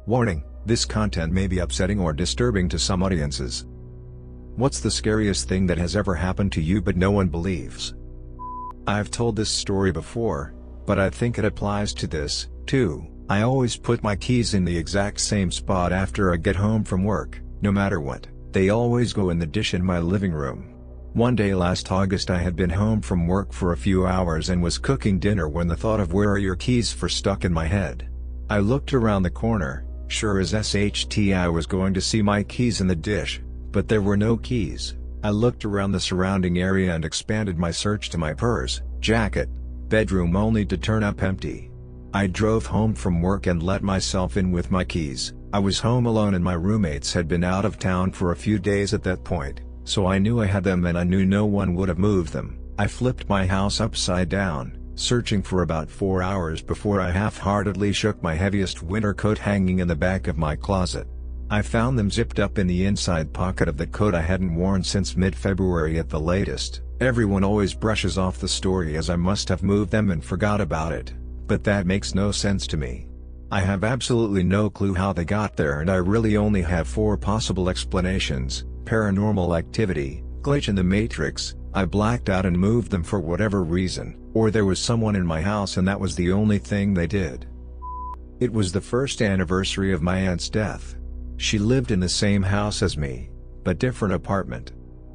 Warning, this content may be upsetting or disturbing to some audiences. What's the scariest thing that has ever happened to you but no one believes? I've told this story before, but I think it applies to this, too. I always put my keys in the exact same spot after I get home from work, no matter what. They always go in the dish in my living room. One day last August I had been home from work for a few hours and was cooking dinner when the thought of "where are your keys" stuck in my head. I looked around the corner, sure as SHT I was going to see my keys in the dish, but there were no keys. I looked around the surrounding area and expanded my search to my purse, jacket, bedroom only to turn up empty. I drove home from work and let myself in with my keys. I was home alone and my roommates had been out of town for a few days at that point, so I knew I had them and I knew no one would have moved them. I flipped my house upside down, searching for about 4 hours before I half-heartedly shook my heaviest winter coat hanging in the back of my closet. I found them zipped up in the inside pocket of the coat I hadn't worn since mid-February at the latest. Everyone always brushes off the story as I must have moved them and forgot about it, but that makes no sense to me. I have absolutely no clue how they got there and I really only have 4 possible explanations: paranormal activity, glitch in the matrix, I blacked out and moved them for whatever reason, or there was someone in my house and that was the only thing they did. It was the first anniversary of my aunt's death. She lived in the same house as me, but different apartment.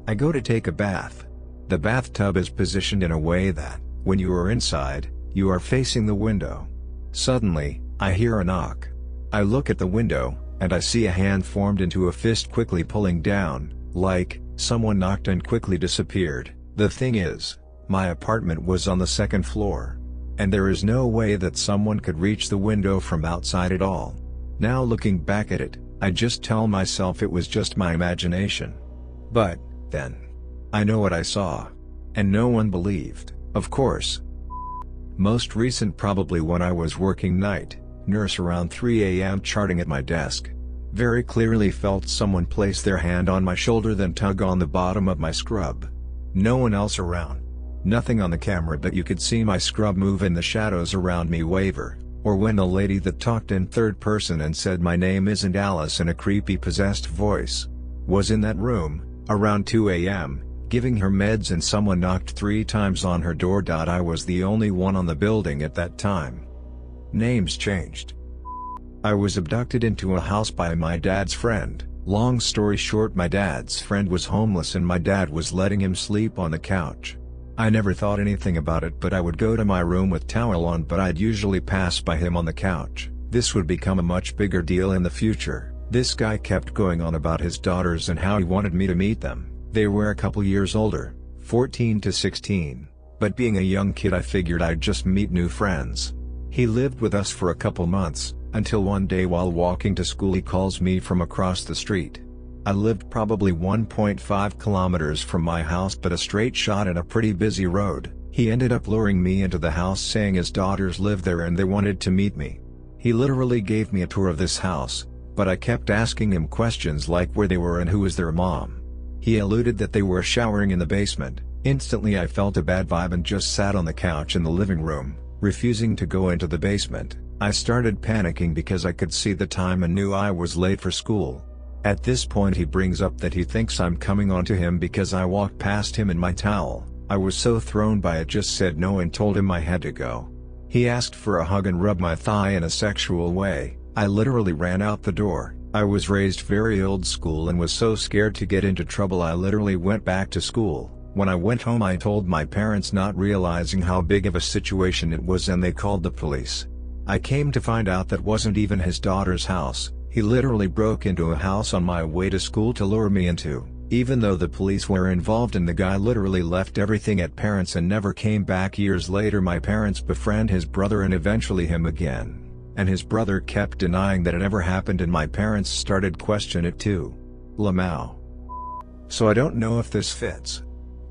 I go to take a bath. The bathtub is positioned in a way that, when you are inside, you are facing the window. Suddenly, I hear a knock. I look at the window, and I see a hand formed into a fist quickly pulling down, like someone knocked and quickly disappeared. The thing is, my apartment was on the 2nd floor. And there is no way that someone could reach the window from outside at all. Now looking back at it, I just tell myself it was just my imagination. But, then, I know what I saw. And no one believed, of course. Most recent probably when I was working night nurse around 3 a.m. charting at my desk. Very clearly felt someone place their hand on my shoulder then tug on the bottom of my scrub. No one else around. Nothing on the camera but you could see my scrub move and the shadows around me waver. Or when the lady that talked in third person and said "my name isn't Alice" in a creepy possessed voice was in that room, around 2 a.m., giving her meds and someone knocked 3 times on her door. I was the only one on the building at that time. Names changed. I was abducted into a house by my dad's friend. Long story short, my dad's friend was homeless and my dad was letting him sleep on the couch. I never thought anything about it, but I would go to my room with towel on, but I'd usually pass by him on the couch. This would become a much bigger deal in the future. This guy kept going on about his daughters and how he wanted me to meet them. They were a couple years older, 14 to 16, but being a young kid I figured I'd just meet new friends. He lived with us for a couple months, until one day while walking to school he calls me from across the street. I lived probably 1.5 kilometers from my house but a straight shot in a pretty busy road. He ended up luring me into the house saying his daughters lived there and they wanted to meet me. He literally gave me a tour of this house, but I kept asking him questions like where they were and who was their mom. He alluded that they were showering in the basement. Instantly I felt a bad vibe and just sat on the couch in the living room, refusing to go into the basement. I started panicking because I could see the time and knew I was late for school. At this point he brings up that he thinks I'm coming on to him because I walked past him in my towel. I was so thrown by it just said no and told him I had to go. He asked for a hug and rubbed my thigh in a sexual way. I literally ran out the door. I was raised very old school and was so scared to get into trouble I literally went back to school. When I went home I told my parents, not realizing how big of a situation it was, and they called the police. I came to find out that wasn't even his daughter's house. He literally broke into a house on my way to school to lure me into. Even though the police were involved and the guy literally left everything at parents and never came back. Years later my parents befriend his brother and eventually him again. And his brother kept denying that it ever happened and my parents started questioning it too. Lamau. So I don't know if this fits.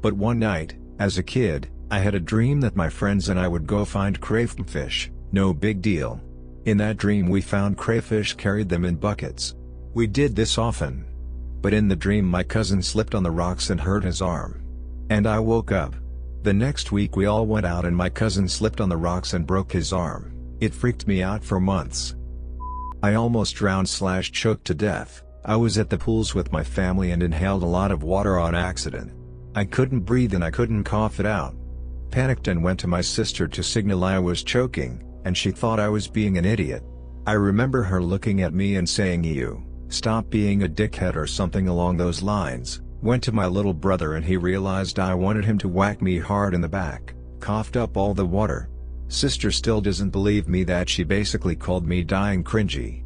But one night, as a kid, I had a dream that my friends and I would go find crayfish. No big deal. In that dream we found crayfish, carried them in buckets. We did this often. But in the dream my cousin slipped on the rocks and hurt his arm. And I woke up. The next week we all went out and my cousin slipped on the rocks and broke his arm. It freaked me out for months. I almost drowned/choked to death. I was at the pools with my family and inhaled a lot of water on accident. I couldn't breathe and I couldn't cough it out. Panicked and went to my sister to signal I was choking, and she thought I was being an idiot. I remember her looking at me and saying, "You, stop being a dickhead," or something along those lines. Went to my little brother and he realized I wanted him to whack me hard in the back, coughed up all the water. Sister still doesn't believe me that she basically called me dying cringy.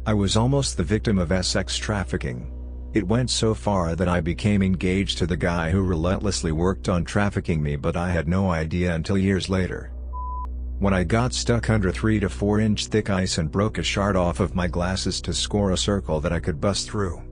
I was almost the victim of sex trafficking. It went so far that I became engaged to the guy who relentlessly worked on trafficking me, but I had no idea until years later. When I got stuck under 3 to 4 inch thick ice and broke a shard off of my glasses to score a circle that I could bust through.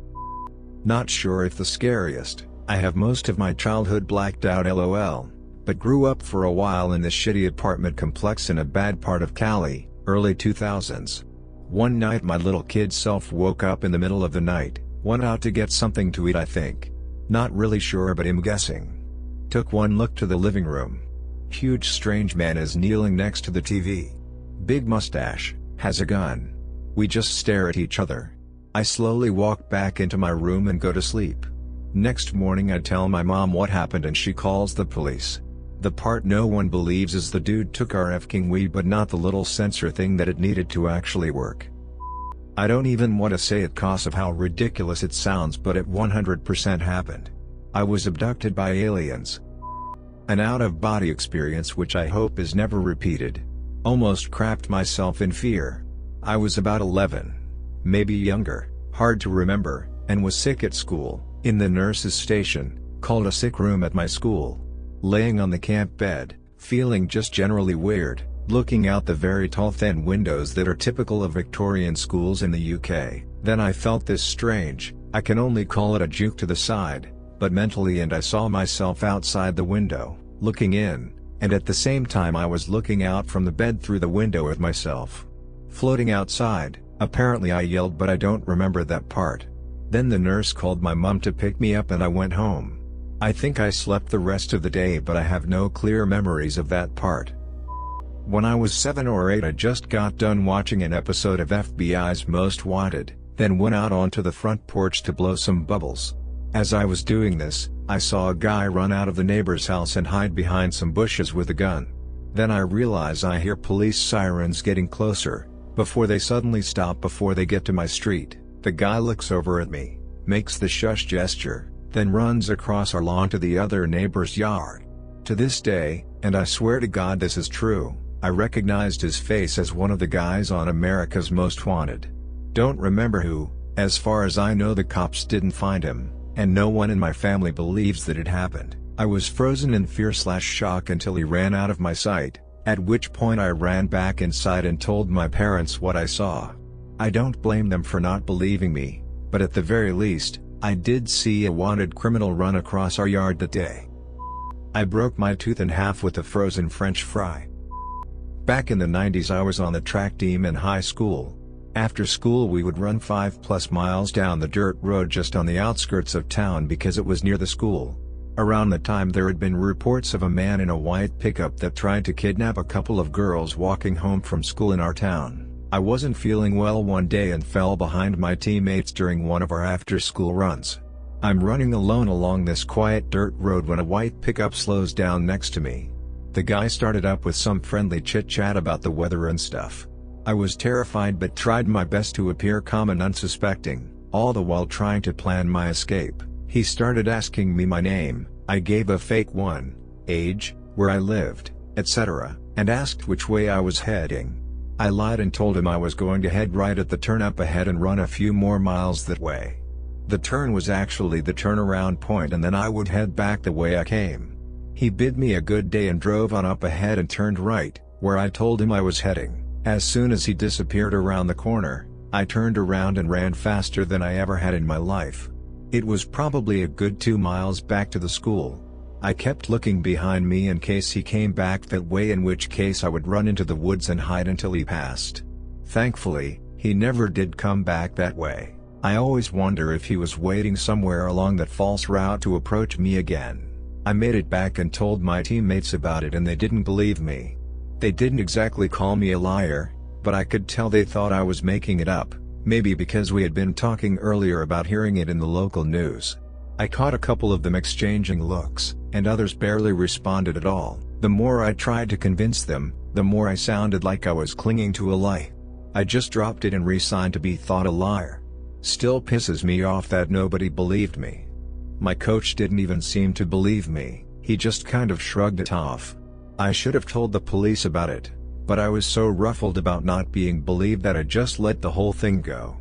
Not sure if the scariest. I have most of my childhood blacked out lol, but grew up for a while in this shitty apartment complex in a bad part of Cali, early 2000s. One night my little kid self woke up in the middle of the night, went out to get something to eat I think. Not really sure but I'm guessing. Took one look to the living room. Huge strange man is kneeling next to the TV. Big mustache, has a gun. We just stare at each other. I slowly walk back into my room and go to sleep. Next morning I tell my mom what happened and she calls the police. The part no one believes is the dude took our f-king weed, but not the little sensor thing that it needed to actually work. I don't even want to say it cause of how ridiculous it sounds, but it 100% happened. I was abducted by aliens. An out-of-body experience which I hope is never repeated. Almost crapped myself in fear. I was about 11. Maybe younger, hard to remember, and was sick at school, in the nurse's station, called a sick room at my school. Laying on the camp bed, feeling just generally weird, looking out the very tall thin windows that are typical of Victorian schools in the UK, then I felt this strange, I can only call it a juke to the side, but mentally, and I saw myself outside the window, looking in, and at the same time I was looking out from the bed through the window at myself. Floating outside, apparently I yelled, but I don't remember that part. Then the nurse called my mom to pick me up and I went home. I think I slept the rest of the day, but I have no clear memories of that part. When I was 7 or 8 I just got done watching an episode of FBI's Most Wanted, then went out onto the front porch to blow some bubbles. As I was doing this, I saw a guy run out of the neighbor's house and hide behind some bushes with a gun. Then I realize I hear police sirens getting closer, before they suddenly stop before they get to my street. The guy looks over at me, makes the shush gesture, then runs across our lawn to the other neighbor's yard. To this day, and I swear to God this is true, I recognized his face as one of the guys on America's Most Wanted. Don't remember who. As far as I know the cops didn't find him, and no one in my family believes that it happened. I was frozen in fear/shock until he ran out of my sight, at which point I ran back inside and told my parents what I saw. I don't blame them for not believing me, but at the very least, I did see a wanted criminal run across our yard that day. I broke my tooth in half with a frozen French fry. Back in the 90s I was on the track team in high school. After school we would run 5+ miles down the dirt road just on the outskirts of town because it was near the school. Around the time there had been reports of a man in a white pickup that tried to kidnap a couple of girls walking home from school in our town. I wasn't feeling well one day and fell behind my teammates during one of our after-school runs. I'm running alone along this quiet dirt road when a white pickup slows down next to me. The guy started up with some friendly chit-chat about the weather and stuff. I was terrified but tried my best to appear calm and unsuspecting, all the while trying to plan my escape. He started asking me my name, I gave a fake one, age, where I lived, etc., and asked which way I was heading. I lied and told him I was going to head right at the turn up ahead and run a few more miles that way. The turn was actually the turnaround point and then I would head back the way I came. He bid me a good day and drove on up ahead and turned right, where I told him I was heading. As soon as he disappeared around the corner, I turned around and ran faster than I ever had in my life. It was probably a good 2 miles back to the school. I kept looking behind me in case he came back that way, in which case I would run into the woods and hide until he passed. Thankfully, he never did come back that way. I always wonder if he was waiting somewhere along that false route to approach me again. I made it back and told my teammates about it and they didn't believe me. They didn't exactly call me a liar, but I could tell they thought I was making it up, maybe because we had been talking earlier about hearing it in the local news. I caught a couple of them exchanging looks, and others barely responded at all. The more I tried to convince them, the more I sounded like I was clinging to a lie. I just dropped it and re-signed to be thought a liar. Still pisses me off that nobody believed me. My coach didn't even seem to believe me, he just kind of shrugged it off. I should have told the police about it, but I was so ruffled about not being believed that I just let the whole thing go.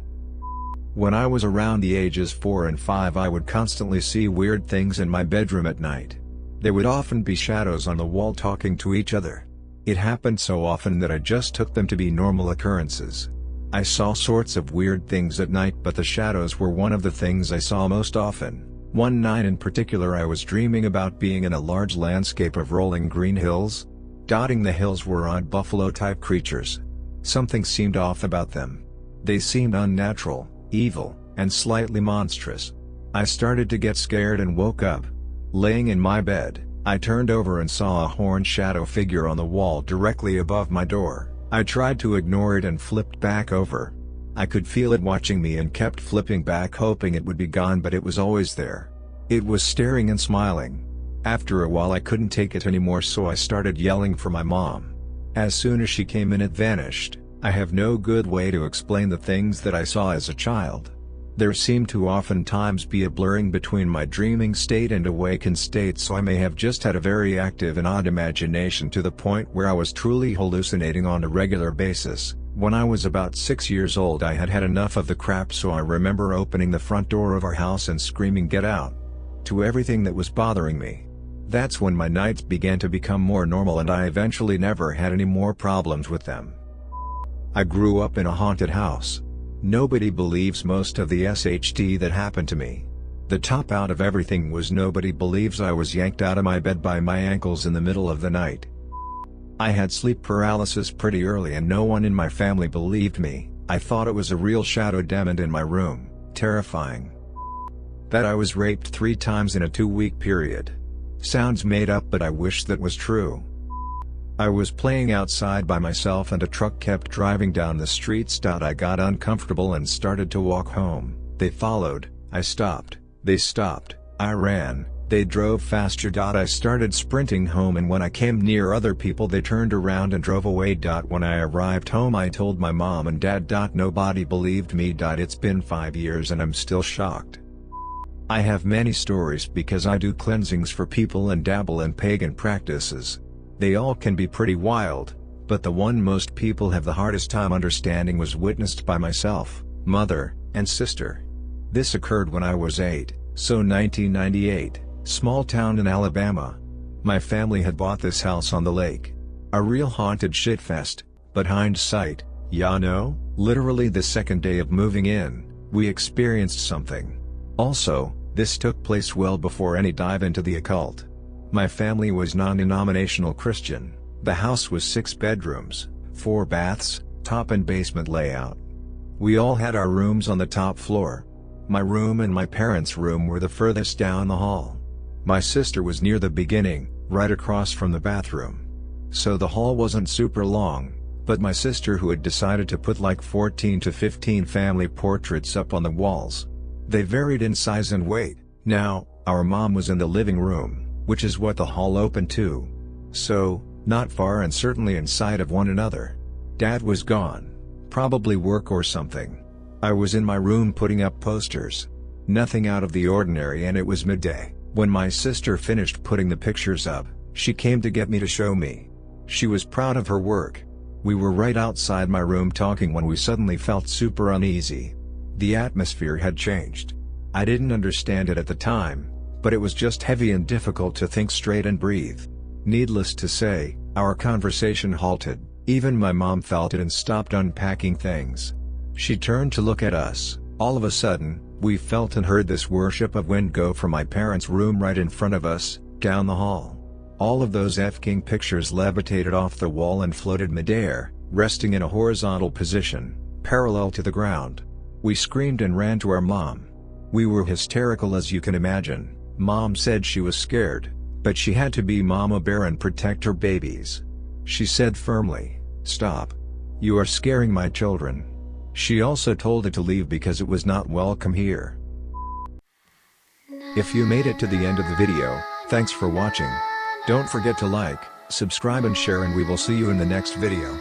When I was around the ages 4 and 5, I would constantly see weird things in my bedroom at night. There would often be shadows on the wall talking to each other. It happened so often that I just took them to be normal occurrences. I saw sorts of weird things at night, but the shadows were one of the things I saw most often. One night in particular, I was dreaming about being in a large landscape of rolling green hills. Dotting the hills were odd buffalo-type creatures. Something seemed off about them. They seemed unnatural, evil, and slightly monstrous. I started to get scared and woke up. Laying in my bed, I turned over and saw a horned shadow figure on the wall directly above my door. I tried to ignore it and flipped back over. I could feel it watching me and kept flipping back, hoping it would be gone, but it was always there. It was staring and smiling. After a while I couldn't take it anymore, so I started yelling for my mom. As soon as she came in, it vanished. I have no good way to explain the things that I saw as a child. There seemed to oftentimes be a blurring between my dreaming state and awakened state, so I may have just had a very active and odd imagination to the point where I was truly hallucinating on a regular basis. When I was about 6 years old, I had had enough of the crap, so I remember opening the front door of our house and screaming, "Get out!" to everything that was bothering me. That's when my nights began to become more normal, and I eventually never had any more problems with them. I grew up in a haunted house. Nobody believes most of the SHT that happened to me. The top out of everything was nobody believes I was yanked out of my bed by my ankles in the middle of the night. I had sleep paralysis pretty early and no one in my family believed me. I thought it was a real shadow demon in my room. Terrifying. That I was raped 3 times in a 2-week period. Sounds made up, but I wish that was true. I was playing outside by myself and a truck kept driving down the street. I got uncomfortable and started to walk home. They followed, I stopped, they stopped, I ran, they drove faster. I started sprinting home, and when I came near other people they turned around and drove away. When I arrived home I told my mom and dad. Nobody believed me. It's been 5 years and I'm still shocked. I have many stories because I do cleansings for people and dabble in pagan practices. They all can be pretty wild, but the one most people have the hardest time understanding was witnessed by myself, mother, and sister. This occurred when I was 8, so 1998, small town in Alabama. My family had bought this house on the lake. A real haunted shitfest, but hindsight, ya know, literally the second day of moving in, we experienced something. Also, this took place well before any dive into the occult. My family was non-denominational Christian. The house was 6 bedrooms, 4 baths, top and basement layout. We all had our rooms on the top floor. My room and my parents' room were the furthest down the hall. My sister was near the beginning, right across from the bathroom. So the hall wasn't super long, but my sister, who had decided to put like 14 to 15 family portraits up on the walls. They varied in size and weight. Now, our mom was in the living room, which is what the hall opened to. So, not far and certainly in sight of one another. Dad was gone. Probably work or something. I was in my room putting up posters. Nothing out of the ordinary, and it was midday. When my sister finished putting the pictures up, she came to get me to show me. She was proud of her work. We were right outside my room talking when we suddenly felt super uneasy. The atmosphere had changed. I didn't understand it at the time, but it was just heavy and difficult to think straight and breathe. Needless to say, our conversation halted. Even my mom felt it and stopped unpacking things. She turned to look at us. All of a sudden, we felt and heard this worship of wind go from my parents' room right in front of us, down the hall. All of those F-King pictures levitated off the wall and floated midair, resting in a horizontal position, parallel to the ground. We screamed and ran to our mom. We were hysterical, as you can imagine. Mom said she was scared, but she had to be Mama Bear and protect her babies. She said firmly, "Stop. You are scaring my children. She also told it to leave because it was not welcome here. If you made it to the end of the video, thanks for watching. Don't forget to like, subscribe and share, and we will see you in the next video.